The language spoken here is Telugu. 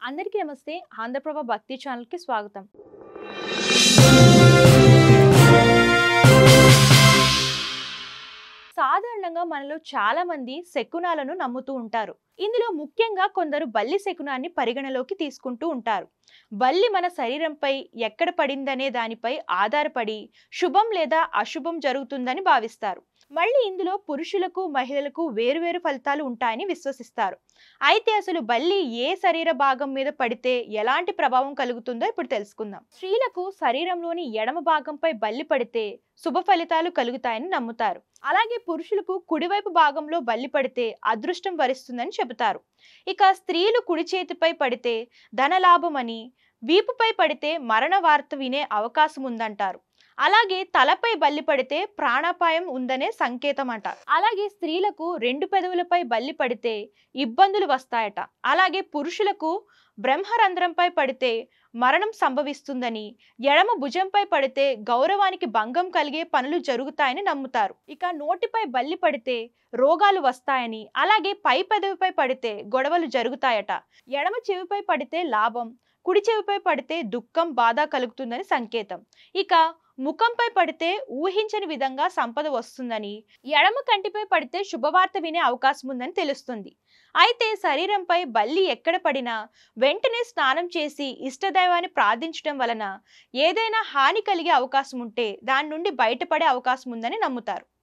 అందరికీ నమస్తే. ఆంధ్రప్రభ భక్తి ఛానల్‌కి స్వాగతం. సాధారణంగా మనలో చాలా మంది శకునాలను నమ్ముతూ ఉంటారు. ఇందులో ముఖ్యంగా కొందరు బల్లి శకునాన్ని పరిగణలోకి తీసుకుంటూ ఉంటారు. బల్లి మన శరీరంపై ఎక్కడ పడిందనే దానిపై ఆధారపడి శుభం లేదా అశుభం జరుగుతుందని భావిస్తారు. మళ్ళీ ఇందులో పురుషులకు, మహిళలకు వేరువేరు ఫలితాలు ఉంటాయని విశ్వసిస్తారు. అయితే అసలు బల్లి ఏ శరీర భాగం మీద పడితే ఎలాంటి ప్రభావం కలుగుతుందో ఇప్పుడు తెలుసుకుందాం. స్త్రీలకు శరీరంలోని ఎడమ భాగంపై బల్లి పడితే శుభ ఫలితాలు కలుగుతాయని నమ్ముతారు. అలాగే పురుషులకు కుడివైపు భాగంలో బల్లి పడితే అదృష్టం వరిస్తుందని చెబుతారు. ఇక స్త్రీలు కుడి చేతిపై పడితే ధనలాభం అని, వీపుపై పడితే మరణ వార్త వినే అవకాశం ఉందంటారు. అలాగే తలపై బల్లి పడితే ప్రాణాపాయం ఉందనే సంకేతం అట. అలాగే స్త్రీలకు రెండు పెదవులపై బల్లి పడితే ఇబ్బందులు వస్తాయట. అలాగే పురుషులకు బ్రహ్మరంధ్రంపై పడితే మరణం సంభవిస్తుందని, ఎడమ భుజంపై పడితే గౌరవానికి భంగం కలిగే పనులు జరుగుతాయని నమ్ముతారు. ఇక నోటిపై బల్లి పడితే రోగాలు వస్తాయని, అలాగే పై పెదవిపై పడితే గొడవలు జరుగుతాయట. ఎడమ చెవిపై పడితే లాభం, కుడి చెవిపై పడితే దుఃఖం, బాధ కలుగుతుందని సంకేతం. ఇక ముఖంపై పడితే ఊహించని విధంగా సంపద వస్తుందని, ఎడమ కంటిపై పడితే శుభవార్త వినే అవకాశం ఉందని తెలుస్తుంది. అయితే శరీరంపై బల్లి ఎక్కడ పడినా వెంటనే స్నానం చేసి ఇష్టదైవాన్ని ప్రార్థించడం వలన ఏదైనా హాని కలిగే అవకాశం ఉంటే దాని నుండి బయటపడే అవకాశం ఉందని నమ్ముతారు.